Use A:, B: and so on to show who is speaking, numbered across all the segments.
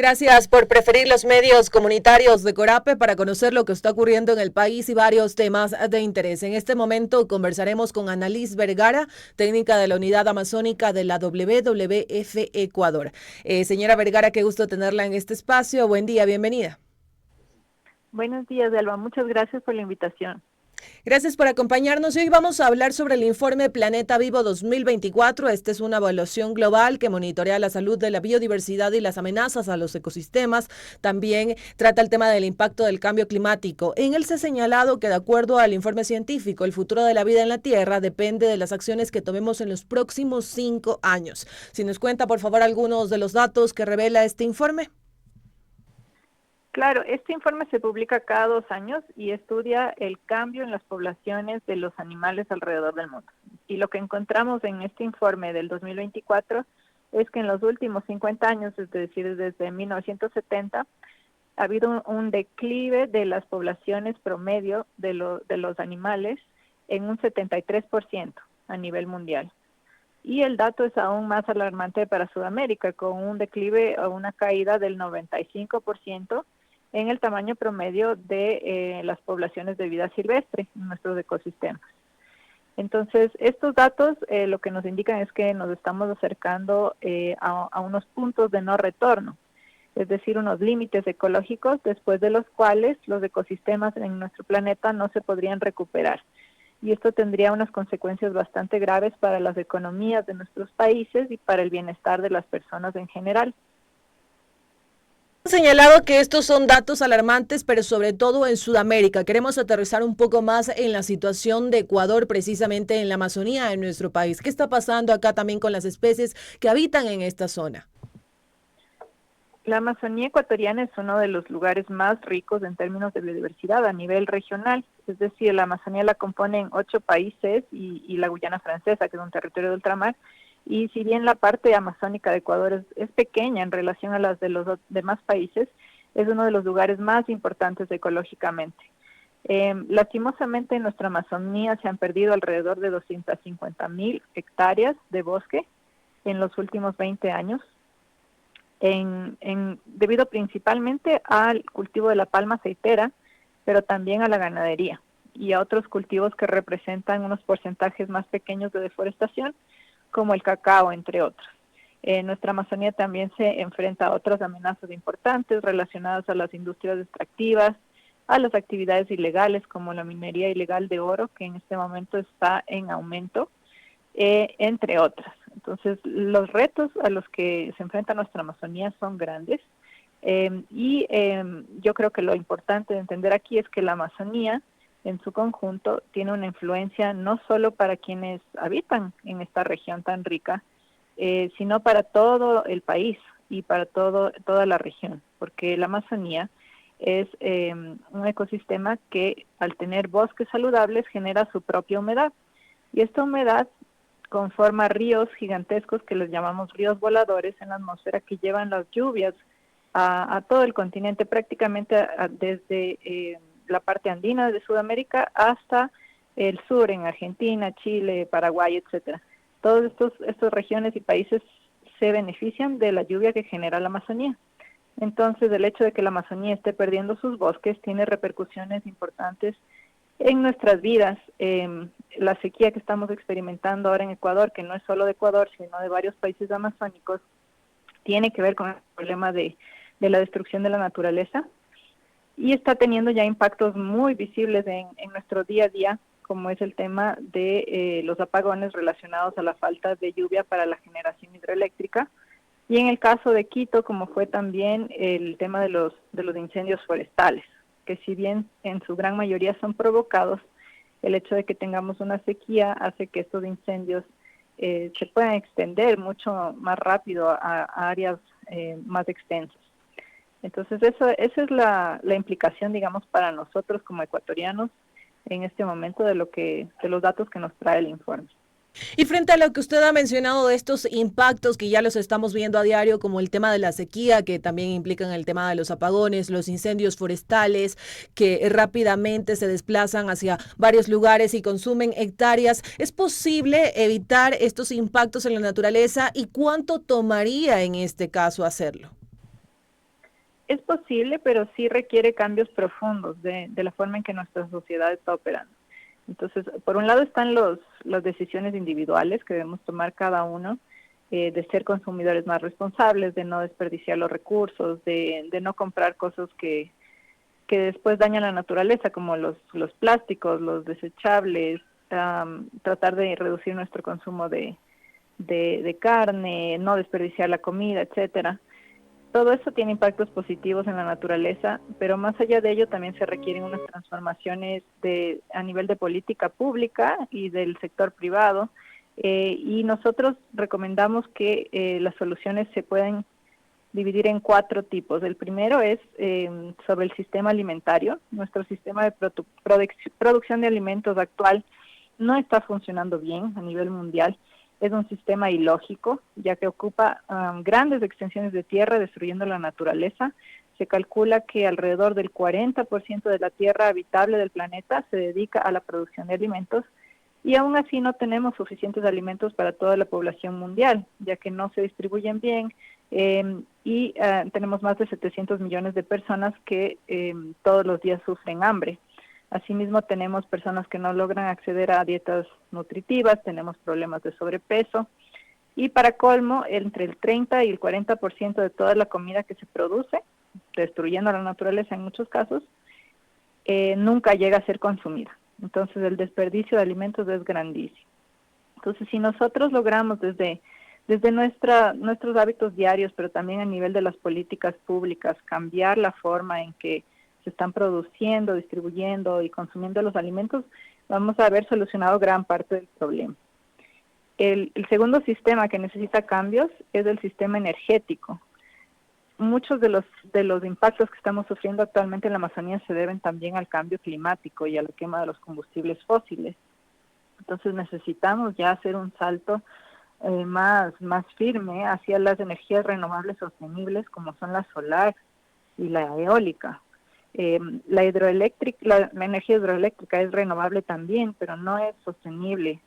A: Gracias por preferir los medios comunitarios de Corape para conocer lo que está ocurriendo en el país y varios temas de interés. En este momento conversaremos con Annalise Vergara, técnica de la Unidad Amazónica de la WWF Ecuador. Señora Vergara, qué gusto tenerla en este espacio. Buen día, bienvenida.
B: Buenos días, Alba. Muchas gracias por la invitación.
A: Gracias por acompañarnos. Hoy vamos a hablar sobre el informe Planeta Vivo 2024. Esta es una evaluación global que monitorea la salud de la biodiversidad y las amenazas a los ecosistemas. También trata el tema del impacto del cambio climático. En él se ha señalado que, de acuerdo al informe científico, el futuro de la vida en la Tierra depende de las acciones que tomemos en los próximos 5 años. Si nos cuenta, por favor, algunos de los datos que revela este informe.
B: Claro, este informe se publica cada 2 años y estudia el cambio en las poblaciones de los animales alrededor del mundo. Y lo que encontramos en este informe del 2024 es que en los últimos 50 años, es decir, desde 1970, ha habido un declive de las poblaciones promedio de los animales en un 73% a nivel mundial. Y el dato es aún más alarmante para Sudamérica, con un declive o una caída del 95% en el tamaño promedio de las poblaciones de vida silvestre en nuestros ecosistemas. Entonces, estos datos lo que nos indican es que nos estamos acercando a unos puntos de no retorno, es decir, unos límites ecológicos después de los cuales los ecosistemas en nuestro planeta no se podrían recuperar. Y esto tendría unas consecuencias bastante graves para las economías de nuestros países y para el bienestar de las personas en general.
A: Han señalado que estos son datos alarmantes, pero sobre todo en Sudamérica. Queremos aterrizar un poco más en la situación de Ecuador, precisamente en la Amazonía, en nuestro país. ¿Qué está pasando acá también con las especies que habitan en esta zona?
B: La Amazonía ecuatoriana es uno de los lugares más ricos en términos de biodiversidad a nivel regional. Es decir, la Amazonía la componen 8 países y la Guyana Francesa, que es un territorio de ultramar. Y si bien la parte amazónica de Ecuador es pequeña en relación a las de los demás países, es uno de los lugares más importantes ecológicamente. Lastimosamente en nuestra Amazonía se han perdido alrededor de 250,000 hectáreas de bosque en los últimos 20 años, debido principalmente al cultivo de la palma aceitera, pero también a la ganadería y a otros cultivos que representan unos porcentajes más pequeños de deforestación, como el cacao, entre otros. Nuestra Amazonía también se enfrenta a otras amenazas importantes relacionadas a las industrias extractivas, a las actividades ilegales como la minería ilegal de oro, que en este momento está en aumento, entre otras. Entonces, los retos a los que se enfrenta nuestra Amazonía son grandes y yo creo que lo importante de entender aquí es que la Amazonía en su conjunto tiene una influencia no solo para quienes habitan en esta región tan rica, sino para todo el país y para toda la región, porque la Amazonía es un ecosistema que al tener bosques saludables genera su propia humedad, y esta humedad conforma ríos gigantescos que les llamamos ríos voladores en la atmósfera, que llevan las lluvias a todo el continente, prácticamente desde la parte andina de Sudamérica hasta el sur, en Argentina, Chile, Paraguay, etcétera. Todas estas regiones y países se benefician de la lluvia que genera la Amazonía. Entonces, el hecho de que la Amazonía esté perdiendo sus bosques tiene repercusiones importantes en nuestras vidas. La sequía que estamos experimentando ahora en Ecuador, que no es solo de Ecuador, sino de varios países amazónicos, tiene que ver con el problema de la destrucción de la naturaleza, y está teniendo ya impactos muy visibles en nuestro día a día, como es el tema de los apagones relacionados a la falta de lluvia para la generación hidroeléctrica, y en el caso de Quito, como fue también el tema de los incendios forestales, que si bien en su gran mayoría son provocados, el hecho de que tengamos una sequía hace que estos incendios se puedan extender mucho más rápido a áreas más extensas. Entonces, esa es la implicación, digamos, para nosotros como ecuatorianos en este momento de los datos que nos trae el informe.
A: Y frente a lo que usted ha mencionado de estos impactos que ya los estamos viendo a diario, como el tema de la sequía, que también implican el tema de los apagones, los incendios forestales, que rápidamente se desplazan hacia varios lugares y consumen hectáreas, ¿es posible evitar estos impactos en la naturaleza y cuánto tomaría en este caso hacerlo?
B: Es posible, pero sí requiere cambios profundos de la forma en que nuestra sociedad está operando. Entonces, por un lado están las decisiones individuales que debemos tomar cada uno, de ser consumidores más responsables, de no desperdiciar los recursos, de no comprar cosas que después dañan la naturaleza, como los plásticos, los desechables, tratar de reducir nuestro consumo de carne, no desperdiciar la comida, etcétera. Todo eso tiene impactos positivos en la naturaleza, pero más allá de ello también se requieren unas transformaciones a nivel de política pública y del sector privado, y nosotros recomendamos que las soluciones se pueden dividir en 4 tipos. El primero es sobre el sistema alimentario. Nuestro sistema de producción de alimentos actual no está funcionando bien a nivel mundial. Es un sistema ilógico, ya que ocupa grandes extensiones de tierra, destruyendo la naturaleza. Se calcula que alrededor del 40% de la tierra habitable del planeta se dedica a la producción de alimentos, y aún así no tenemos suficientes alimentos para toda la población mundial, ya que no se distribuyen bien, y tenemos más de 700 millones de personas que todos los días sufren hambre. Asimismo, tenemos personas que no logran acceder a dietas nutritivas, tenemos problemas de sobrepeso, y para colmo, entre el 30 y el 40% de toda la comida que se produce, destruyendo la naturaleza en muchos casos, nunca llega a ser consumida. Entonces, el desperdicio de alimentos es grandísimo. Entonces, si nosotros logramos desde nuestros hábitos diarios, pero también a nivel de las políticas públicas, cambiar la forma en que se están produciendo, distribuyendo y consumiendo los alimentos, vamos a haber solucionado gran parte del problema. El segundo sistema que necesita cambios es el sistema energético. Muchos de los impactos que estamos sufriendo actualmente en la Amazonía se deben también al cambio climático y a la quema de los combustibles fósiles. Entonces necesitamos ya hacer un salto más firme hacia las energías renovables sostenibles, como son la solar y la eólica. La energía hidroeléctrica es renovable también, pero no es sostenible,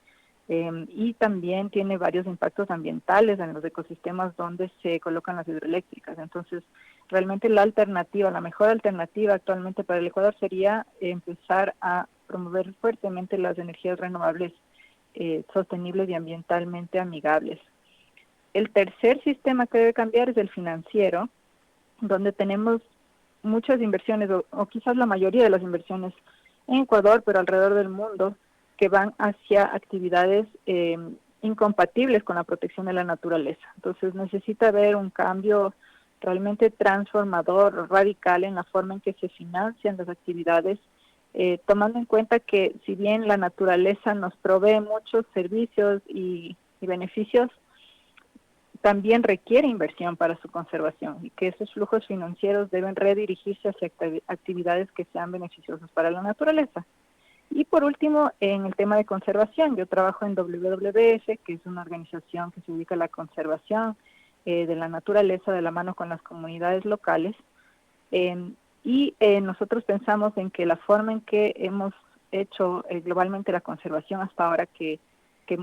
B: y también tiene varios impactos ambientales en los ecosistemas donde se colocan las hidroeléctricas. Entonces, realmente la mejor alternativa actualmente para el Ecuador sería empezar a promover fuertemente las energías renovables sostenibles y ambientalmente amigables. El tercer sistema que debe cambiar es el financiero, donde tenemos muchas inversiones, o quizás la mayoría de las inversiones en Ecuador, pero alrededor del mundo, que van hacia actividades incompatibles con la protección de la naturaleza. Entonces necesita haber un cambio realmente transformador, radical en la forma en que se financian las actividades, tomando en cuenta que si bien la naturaleza nos provee muchos servicios y beneficios, también requiere inversión para su conservación, y que esos flujos financieros deben redirigirse hacia actividades que sean beneficiosas para la naturaleza. Y por último, en el tema de conservación, yo trabajo en WWF, que es una organización que se dedica a la conservación de la naturaleza de la mano con las comunidades locales, y nosotros pensamos en que la forma en que hemos hecho globalmente la conservación hasta ahora, que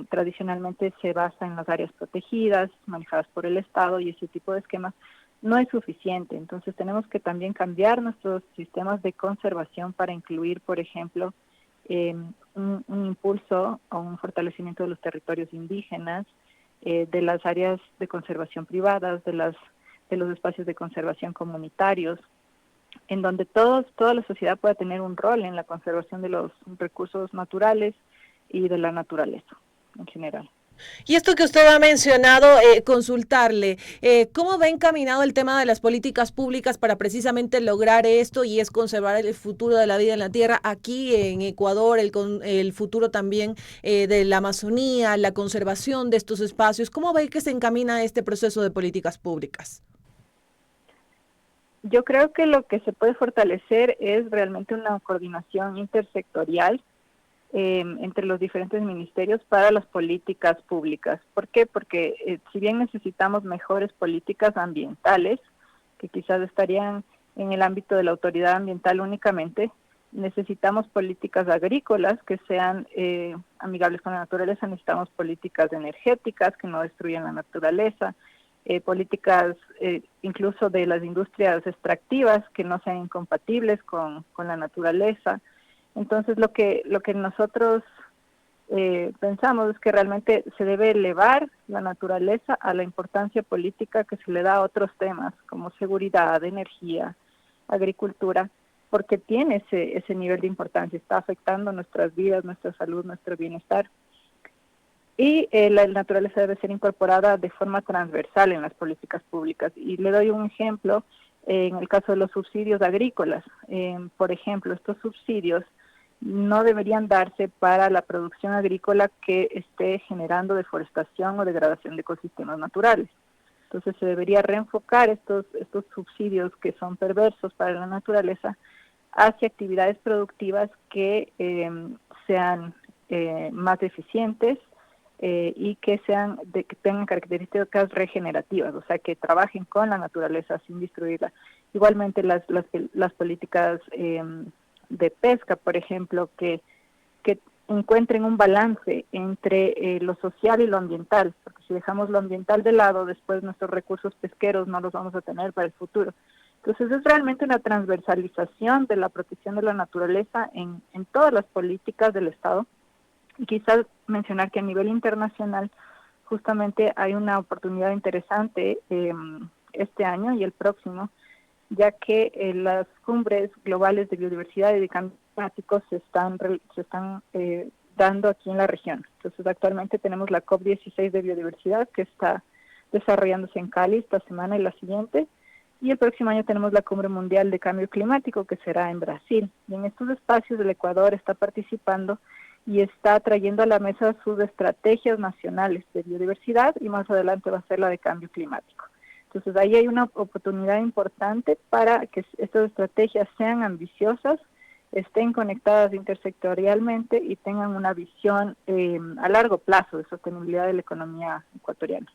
B: tradicionalmente se basa en las áreas protegidas, manejadas por el Estado y ese tipo de esquemas, no es suficiente. Entonces tenemos que también cambiar nuestros sistemas de conservación para incluir, por ejemplo, un impulso o un fortalecimiento de los territorios indígenas, de las áreas de conservación privadas, de los espacios de conservación comunitarios, en donde toda la sociedad pueda tener un rol en la conservación de los recursos naturales y de la naturaleza en general.
A: Y esto que usted ha mencionado, consultarle, ¿cómo va encaminado el tema de las políticas públicas para precisamente lograr esto, y es conservar el futuro de la vida en la tierra aquí en Ecuador, el futuro también de la Amazonía, la conservación de estos espacios? ¿Cómo ve que se encamina este proceso de políticas públicas?
B: Yo creo que lo que se puede fortalecer es realmente una coordinación intersectorial entre los diferentes ministerios para las políticas públicas. ¿Por qué? Porque si bien necesitamos mejores políticas ambientales, que quizás estarían en el ámbito de la autoridad ambiental únicamente, necesitamos políticas agrícolas que sean amigables con la naturaleza, necesitamos políticas energéticas que no destruyan la naturaleza, políticas incluso de las industrias extractivas que no sean incompatibles con la naturaleza. Entonces lo que nosotros pensamos es que realmente se debe elevar la naturaleza a la importancia política que se le da a otros temas como seguridad, energía, agricultura, porque tiene ese nivel de importancia, está afectando nuestras vidas, nuestra salud, nuestro bienestar. Y la naturaleza debe ser incorporada de forma transversal en las políticas públicas. Y le doy un ejemplo en el caso de los subsidios agrícolas. Por ejemplo, estos subsidios no deberían darse para la producción agrícola que esté generando deforestación o degradación de ecosistemas naturales. Entonces se debería reenfocar estos subsidios que son perversos para la naturaleza hacia actividades productivas que sean más eficientes y que tengan características regenerativas, o sea, que trabajen con la naturaleza sin destruirla. Igualmente las políticas de pesca, por ejemplo, que encuentren un balance entre lo social y lo ambiental, porque si dejamos lo ambiental de lado, después nuestros recursos pesqueros no los vamos a tener para el futuro. Entonces es realmente una transversalización de la protección de la naturaleza en todas las políticas del Estado. Y quizás mencionar que a nivel internacional justamente hay una oportunidad interesante este año y el próximo, ya que las cumbres globales de biodiversidad y de cambio climático se están dando aquí en la región. Entonces actualmente tenemos la COP16 de biodiversidad que está desarrollándose en Cali esta semana y la siguiente, y el próximo año tenemos la Cumbre Mundial de Cambio Climático que será en Brasil. Y en estos espacios el Ecuador está participando y está trayendo a la mesa sus estrategias nacionales de biodiversidad y más adelante va a ser la de cambio climático. Entonces ahí hay una oportunidad importante para que estas estrategias sean ambiciosas, estén conectadas intersectorialmente y tengan una visión a largo plazo de sostenibilidad de la economía ecuatoriana.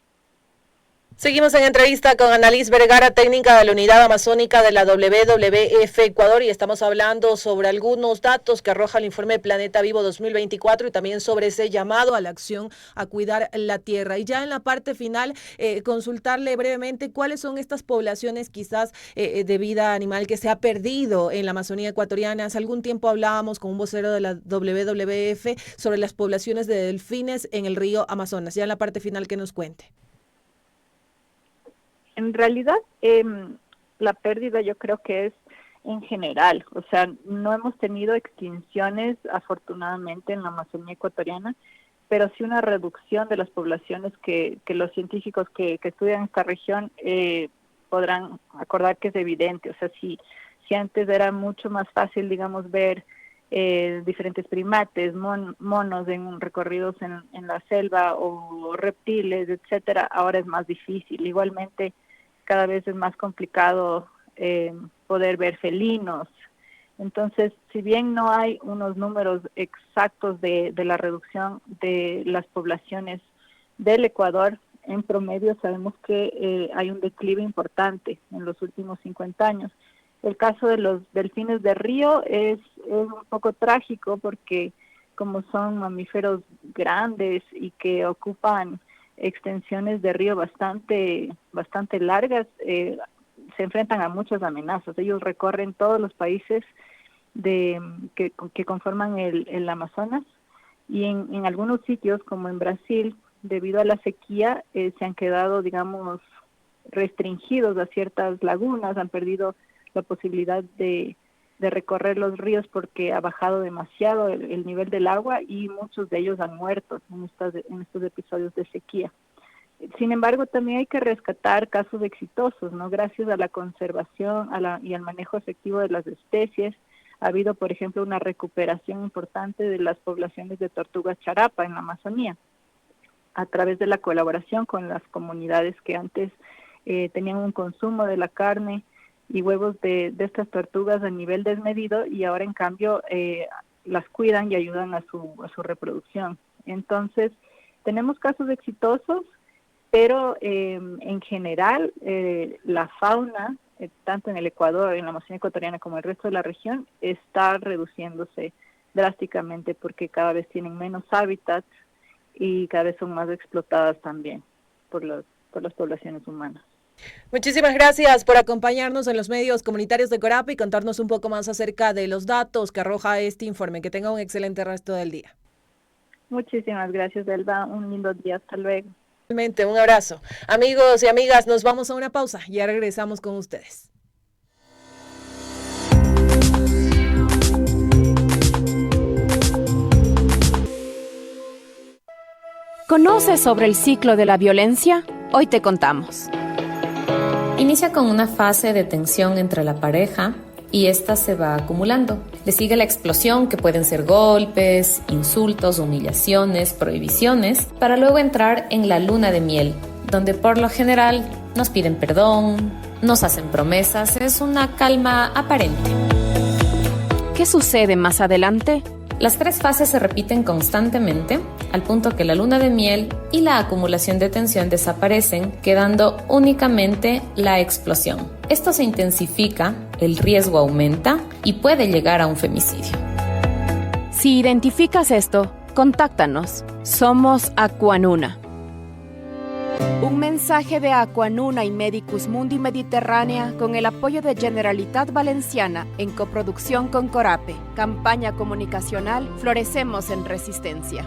A: Seguimos en entrevista con Annalise Vergara, técnica de la Unidad Amazónica de la WWF Ecuador, y estamos hablando sobre algunos datos que arroja el informe Planeta Vivo 2024 y también sobre ese llamado a la acción a cuidar la tierra. Y ya en la parte final, consultarle brevemente cuáles son estas poblaciones quizás de vida animal que se ha perdido en la Amazonía ecuatoriana. Hace algún tiempo hablábamos con un vocero de la WWF sobre las poblaciones de delfines en el río Amazonas. Ya en la parte final que nos cuente.
B: En realidad, la pérdida yo creo que es en general, o sea, no hemos tenido extinciones afortunadamente en la Amazonía ecuatoriana, pero sí una reducción de las poblaciones que los científicos que estudian esta región podrán acordar que es evidente. O sea, si antes era mucho más fácil, digamos, ver diferentes primates, monos en recorridos en la selva o reptiles, etcétera, ahora es más difícil. Igualmente, cada vez es más complicado poder ver felinos. Entonces, si bien no hay unos números exactos de la reducción de las poblaciones del Ecuador, en promedio sabemos que hay un declive importante en los últimos 50 años. El caso de los delfines de río es un poco trágico porque como son mamíferos grandes y que ocupan extensiones de río bastante largas, se enfrentan a muchas amenazas. Ellos recorren todos los países que conforman el Amazonas y en algunos sitios, como en Brasil, debido a la sequía, se han quedado, digamos, restringidos a ciertas lagunas, han perdido la posibilidad de recorrer los ríos porque ha bajado demasiado el nivel del agua y muchos de ellos han muerto en estos episodios de sequía. Sin embargo, también hay que rescatar casos exitosos, ¿no? Gracias a la conservación y al manejo efectivo de las especies, ha habido, por ejemplo, una recuperación importante de las poblaciones de tortugas charapa en la Amazonía, a través de la colaboración con las comunidades que antes tenían un consumo de la carne y huevos de estas tortugas a nivel desmedido y ahora en cambio las cuidan y ayudan a su reproducción. Entonces, tenemos casos exitosos, pero en general la fauna, tanto en el Ecuador, en la Amazonía ecuatoriana como en el resto de la región, está reduciéndose drásticamente porque cada vez tienen menos hábitats y cada vez son más explotadas también por por las poblaciones humanas.
A: Muchísimas gracias por acompañarnos en los medios comunitarios de Corapé y contarnos un poco más acerca de los datos que arroja este informe. Que tenga un excelente resto del día.
B: Muchísimas gracias, Elba. Un lindo día. Hasta luego.
A: Realmente, un abrazo. Amigos y amigas, nos vamos a una pausa. Ya regresamos con ustedes.
C: ¿Conoces sobre el ciclo de la violencia? Hoy te contamos.
D: Inicia con una fase de tensión entre la pareja y esta se va acumulando. Le sigue la explosión, que pueden ser golpes, insultos, humillaciones, prohibiciones, para luego entrar en la luna de miel, donde por lo general nos piden perdón, nos hacen promesas, es una calma aparente.
C: ¿Qué sucede más adelante?
D: Las 3 fases se repiten constantemente, al punto que la luna de miel y la acumulación de tensión desaparecen, quedando únicamente la explosión. Esto se intensifica, el riesgo aumenta y puede llegar a un femicidio.
C: Si identificas esto, contáctanos. Somos Aquanuna. Un mensaje de Aquanuna y Medicus Mundi Mediterránea con el apoyo de Generalitat Valenciana en coproducción con Corapé. Campaña comunicacional Florecemos en Resistencia.